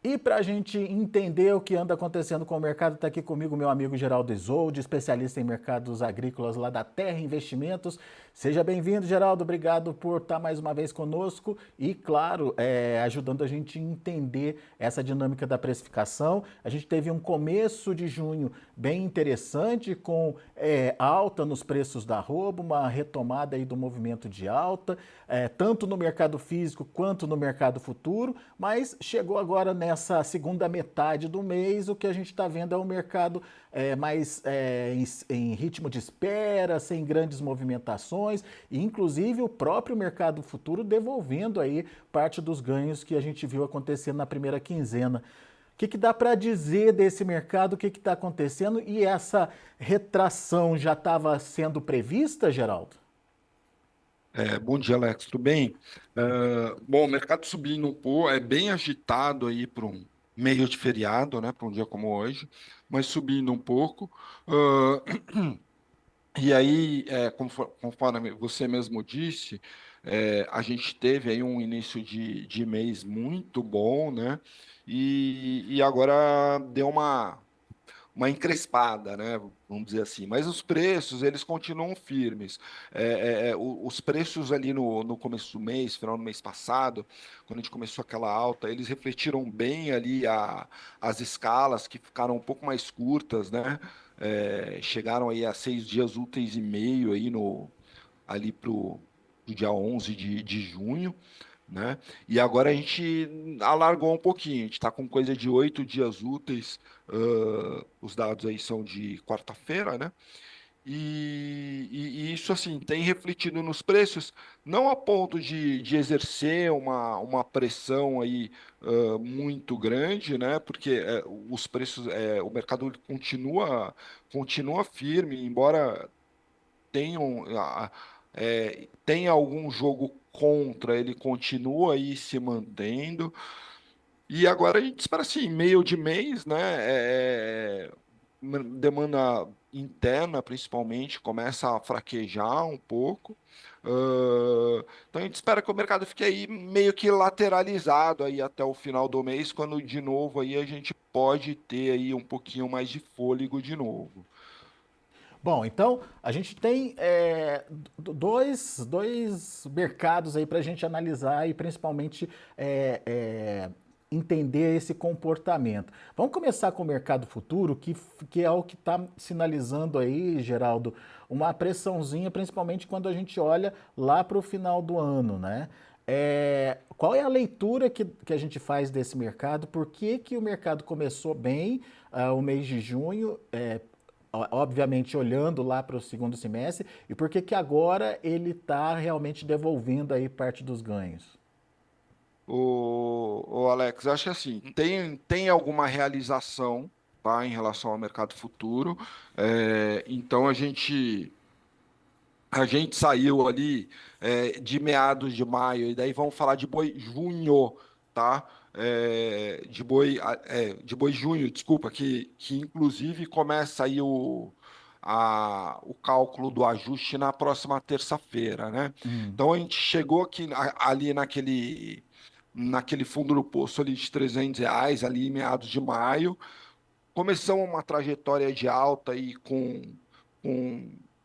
E para a gente entender o que anda acontecendo com o mercado, está aqui comigo meu amigo Geraldo Isolde, especialista em mercados agrícolas lá da Terra Investimentos. Seja bem-vindo, Geraldo. Obrigado por estar mais uma vez conosco e, claro, ajudando a gente a entender essa dinâmica da precificação. A gente teve um começo de junho bem interessante, com alta nos preços da arroba, uma retomada aí do movimento de alta, tanto no mercado físico quanto no mercado futuro, mas chegou agora nessa segunda metade do mês, o que a gente está vendo é um mercado mais em ritmo de espera, sem grandes movimentações, e inclusive o próprio mercado futuro devolvendo aí parte dos ganhos que a gente viu acontecendo na primeira quinzena. O que dá para dizer desse mercado, o que está acontecendo, e essa retração já estava sendo prevista, Geraldo? Bom dia, Alex. Tudo bem? Bom, o mercado subindo um pouco, é bem agitado aí para um meio de feriado, né? Para um dia como hoje, mas subindo um pouco. E aí, conforme você mesmo disse, a gente teve aí um início de mês muito bom, né? E agora deu uma encrespada, né? Vamos dizer assim. Mas os preços, eles continuam firmes. Os preços ali no começo do mês, final do mês passado, quando a gente começou aquela alta, eles refletiram bem ali as escalas que ficaram um pouco mais curtas, né? Chegaram aí a 6 dias úteis e meio aí ali para o dia 11 de junho, né? E agora a gente alargou um pouquinho, a gente está com coisa de 8 dias úteis, os dados aí são de quarta-feira, né? E isso, assim, tem refletido nos preços, não a ponto de exercer uma pressão aí, muito grande, né? Porque os preços, o mercado continua firme, embora tenha algum jogo contra, ele continua aí se mantendo. E agora a gente espera assim, meio de mês, né? Demanda interna, principalmente, começa a fraquejar um pouco. Então a gente espera que o mercado fique aí meio que lateralizado aí até o final do mês, quando de novo aí a gente pode ter aí um pouquinho mais de fôlego de novo. Bom, então a gente tem dois mercados aí para a gente analisar e principalmente entender esse comportamento. Vamos começar com o mercado futuro, que é o que está sinalizando aí, Geraldo, uma pressãozinha, principalmente quando a gente olha lá para o final do ano, né? Qual é a leitura que a gente faz desse mercado? Por que o mercado começou bem o mês de junho? Obviamente olhando lá para o segundo semestre, e por que agora ele está realmente devolvendo aí parte dos ganhos? O Alex, eu acho que assim, tem alguma realização, tá, em relação ao mercado futuro. Então a gente saiu ali, de meados de maio, e daí vamos falar de boi junho, tá? De boi junho, desculpa, que inclusive começa aí o cálculo do ajuste na próxima terça-feira, né? Então a gente chegou aqui ali naquele fundo do poço ali de R$ 300, ali em meados de maio. Começamos uma trajetória de alta aí com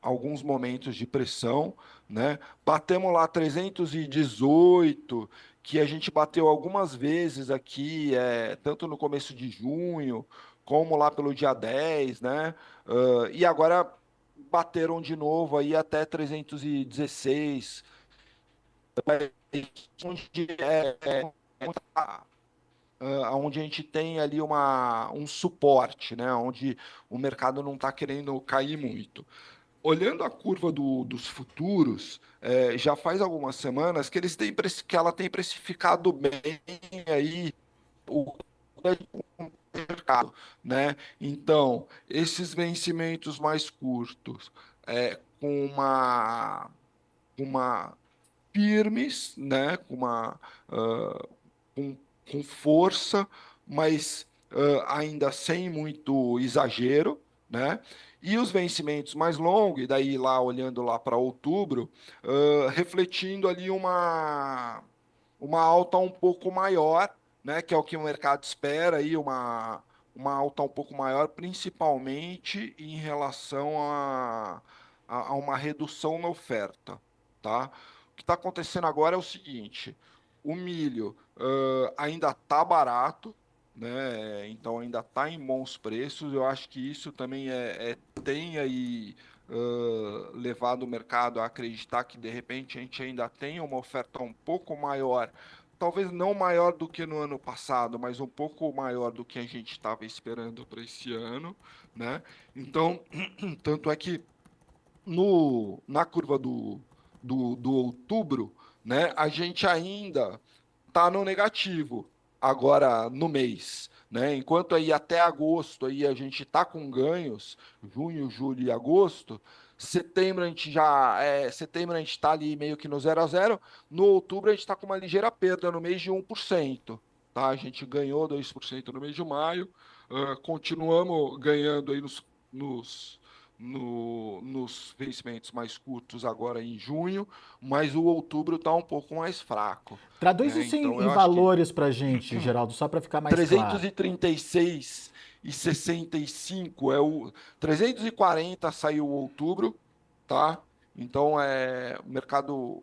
alguns momentos de pressão, né? Batemos lá 318, que a gente bateu algumas vezes aqui, tanto no começo de junho, como lá pelo dia 10, né? E agora bateram de novo aí até 316, onde onde a gente tem ali um suporte, né? Onde o mercado não está querendo cair muito. Olhando a curva dos futuros, já faz algumas semanas que que ela tem precificado bem aí o mercado, né? Então, esses vencimentos mais curtos, com uma firmes, né? Com, com força, mas ainda sem muito exagero, né? E os vencimentos mais longos, e daí lá olhando lá para outubro, refletindo ali uma alta um pouco maior, né, que é o que o mercado espera aí, uma alta um pouco maior, principalmente em relação a uma redução na oferta, tá? O que está acontecendo agora é o seguinte: o milho ainda está barato, né? Então ainda está em bons preços. Eu acho que isso também tem aí levado o mercado a acreditar que de repente a gente ainda tem uma oferta um pouco maior, talvez não maior do que no ano passado, mas um pouco maior do que a gente estava esperando para esse ano, né? Então, tanto é que na curva do outubro, né, a gente ainda está no negativo agora no mês, né? Enquanto aí até agosto aí a gente está com ganhos, junho, julho e agosto, setembro a gente está ali meio que no 0 a 0, no outubro a gente está com uma ligeira perda no mês de 1%, tá? A gente ganhou 2% no mês de maio, continuamos ganhando aí nos vencimentos mais curtos agora em junho, mas o outubro está um pouco mais fraco, Traduz né? isso Então em eu acho que valores para gente, Geraldo, só para ficar mais claro. 336,65 é o 340 saiu outubro, tá? Então o mercado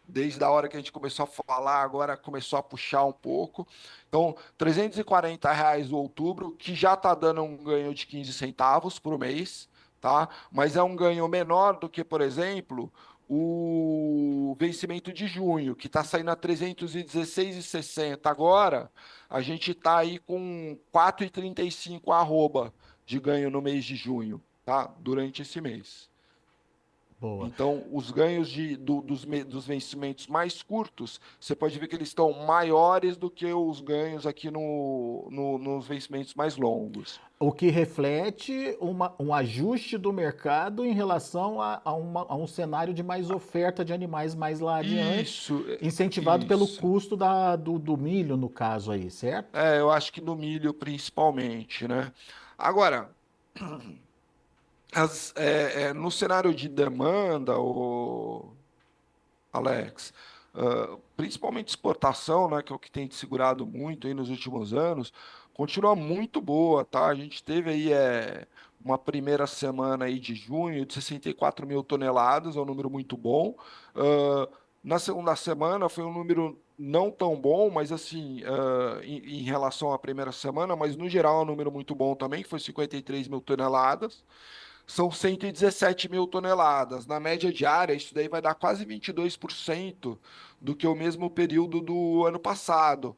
desde a hora que a gente começou a falar, agora começou a puxar um pouco. Então, R$ 340 o outubro, que já está dando um ganho de 15 centavos por mês, tá? Mas é um ganho menor do que, por exemplo, o vencimento de junho, que está saindo a 316,60 agora. A gente está aí com 4,35 arroba de ganho no mês de junho, tá? Durante esse mês. Boa. Então, os ganhos dos vencimentos mais curtos, você pode ver que eles estão maiores do que os ganhos aqui nos vencimentos mais longos. O que reflete um ajuste do mercado em relação a um cenário de mais oferta de animais mais lá adiante, Isso, incentivado pelo isso. custo do milho, no caso aí, certo? Eu acho que no milho principalmente, né? Agora, no cenário de demanda, Alex, principalmente exportação, né, que é o que tem te segurado muito aí nos últimos anos, continua muito boa, tá? A gente teve aí uma primeira semana aí de junho de 64 mil toneladas, é um número muito bom. Ah, na segunda semana foi um número não tão bom, mas assim, em relação à primeira semana, mas no geral é um número muito bom também, que foi 53 mil toneladas. São 117 mil toneladas. Na média diária, isso daí vai dar quase 22% do que o mesmo período do ano passado,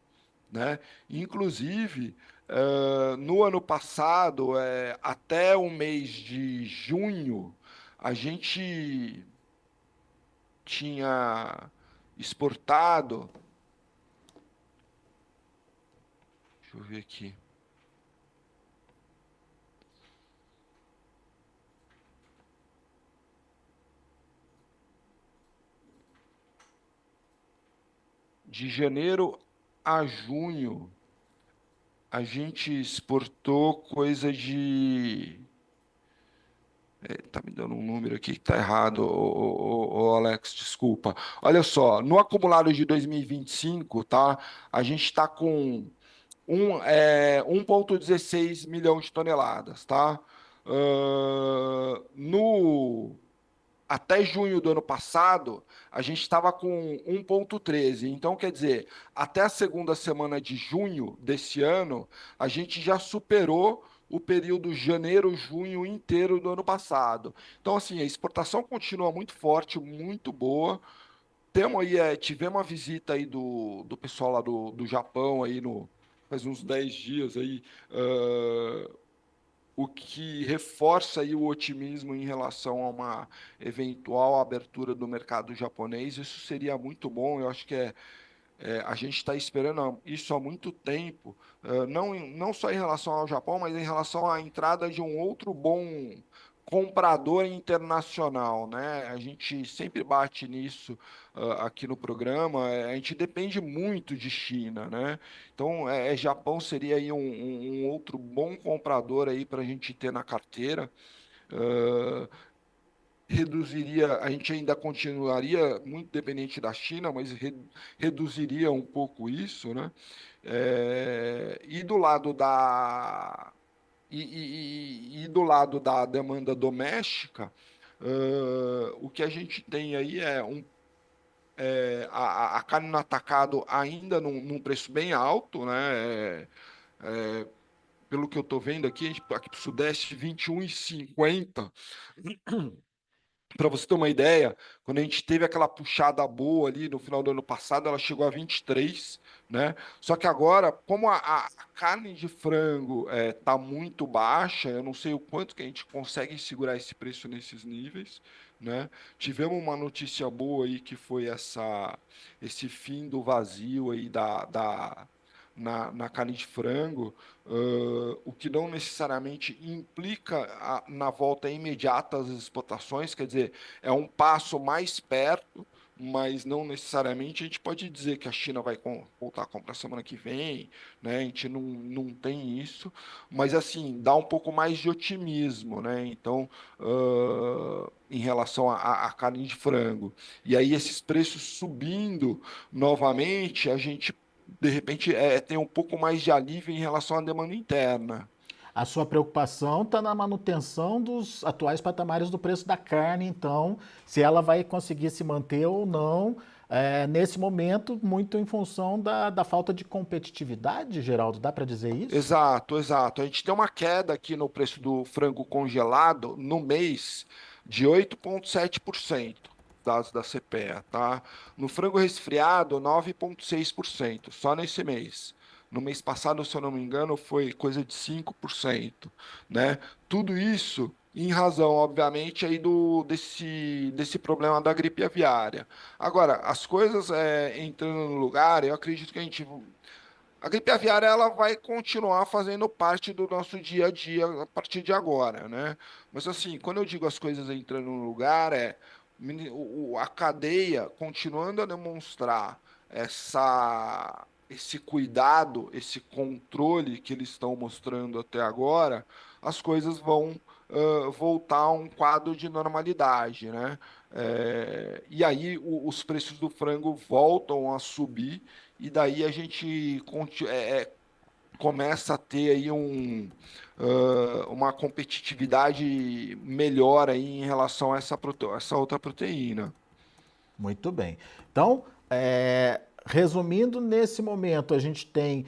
né? Inclusive, no ano passado, até o mês de junho, a gente tinha exportado, deixa eu ver aqui, de janeiro a junho, a gente exportou coisa de. Tá me dando um número aqui que tá errado, Alex, desculpa. Olha só, no acumulado de 2025, tá? A gente está com 1,16 milhão de toneladas, tá? No até junho do ano passado, a gente estava com 1,13. Então, quer dizer, até a segunda semana de junho desse ano, a gente já superou o período janeiro-junho inteiro do ano passado. Então, assim, a exportação continua muito forte, muito boa. Tivemos uma visita aí do pessoal lá do Japão aí faz uns 10 dias aí, o que reforça aí o otimismo em relação a uma eventual abertura do mercado japonês. Isso seria muito bom. Eu acho que a gente está esperando isso há muito tempo, não só em relação ao Japão, mas em relação à entrada de um outro bom comprador internacional, né? A gente sempre bate nisso aqui no programa. A gente depende muito de China, né? Então, Japão seria aí um outro bom comprador aí para a gente ter na carteira. reduziria, a gente ainda continuaria muito dependente da China, mas reduziria um pouco isso, né? E do lado da e do lado da demanda doméstica, o que a gente tem aí é a carne no atacado ainda num preço bem alto, né? Pelo que eu estou vendo aqui, aqui para o Sudeste, 21,50. Para você ter uma ideia, quando a gente teve aquela puxada boa ali no final do ano passado, ela chegou a 23, né? Só que agora, como a carne de frango está muito baixa, eu não sei o quanto que a gente consegue segurar esse preço nesses níveis, né? Tivemos uma notícia boa aí que foi esse fim do vazio aí na carne de frango, o que não necessariamente implica na volta imediata às exportações, quer dizer, é um passo mais perto, mas não necessariamente a gente pode dizer que a China vai voltar a comprar semana que vem, né? A gente não tem isso, mas assim, dá um pouco mais de otimismo, né? Então, em relação à carne de frango. E aí, esses preços subindo novamente, a gente de repente tem um pouco mais de alívio em relação à demanda interna. A sua preocupação está na manutenção dos atuais patamares do preço da carne, então, se ela vai conseguir se manter ou não, nesse momento, muito em função da falta de competitividade, Geraldo, dá para dizer isso? Exato, exato. A gente tem uma queda aqui no preço do frango congelado no mês de 8,7%, dados da CPEA, tá? No frango resfriado, 9,6%, só nesse mês. No mês passado, se eu não me engano, foi coisa de 5%, né? Tudo isso em razão, obviamente, aí desse problema da gripe aviária. Agora, as coisas entrando no lugar, eu acredito que a gripe aviária ela vai continuar fazendo parte do nosso dia a dia a partir de agora, né? Mas assim, quando eu digo as coisas entrando no lugar, a cadeia continuando a demonstrar esse cuidado, esse controle que eles estão mostrando até agora, as coisas vão voltar a um quadro de normalidade, né? E aí os preços do frango voltam a subir e daí a gente começa a ter aí uma competitividade melhor aí em relação a essa outra proteína. Muito bem. Então, resumindo, nesse momento a gente tem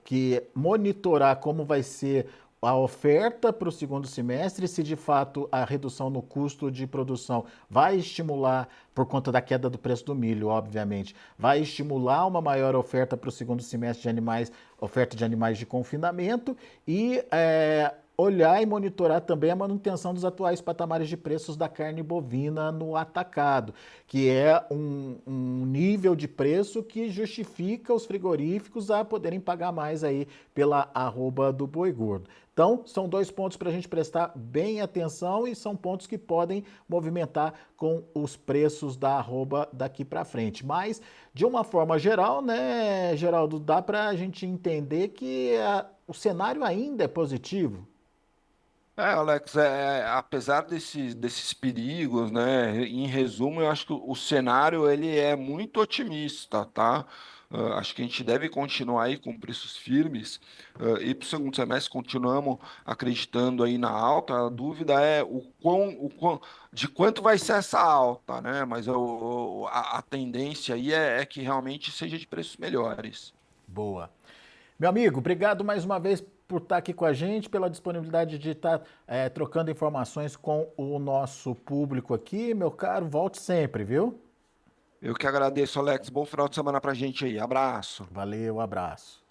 que monitorar como vai ser a oferta para o segundo semestre, se de fato a redução no custo de produção vai estimular, por conta da queda do preço do milho, obviamente, vai estimular uma maior oferta para o segundo semestre de animais, oferta de animais de confinamento e olhar e monitorar também a manutenção dos atuais patamares de preços da carne bovina no atacado, que é um nível de preço que justifica os frigoríficos a poderem pagar mais aí pela arroba do boi gordo. Então, são dois pontos para a gente prestar bem atenção e são pontos que podem movimentar com os preços da arroba daqui para frente. Mas, de uma forma geral, né, Geraldo, dá para a gente entender que o cenário ainda é positivo. Alex, apesar desses perigos, né? Em resumo, eu acho que o cenário ele é muito otimista, tá? Acho que a gente deve continuar aí com preços firmes e para o segundo semestre continuamos acreditando aí na alta. A dúvida é de quanto vai ser essa alta, né? Mas a tendência aí é que realmente seja de preços melhores. Boa. Meu amigo, obrigado mais uma vez por estar aqui com a gente, pela disponibilidade de estar trocando informações com o nosso público aqui. Meu caro, volte sempre, viu? Eu que agradeço, Alex. Bom final de semana para a gente aí. Abraço. Valeu, abraço.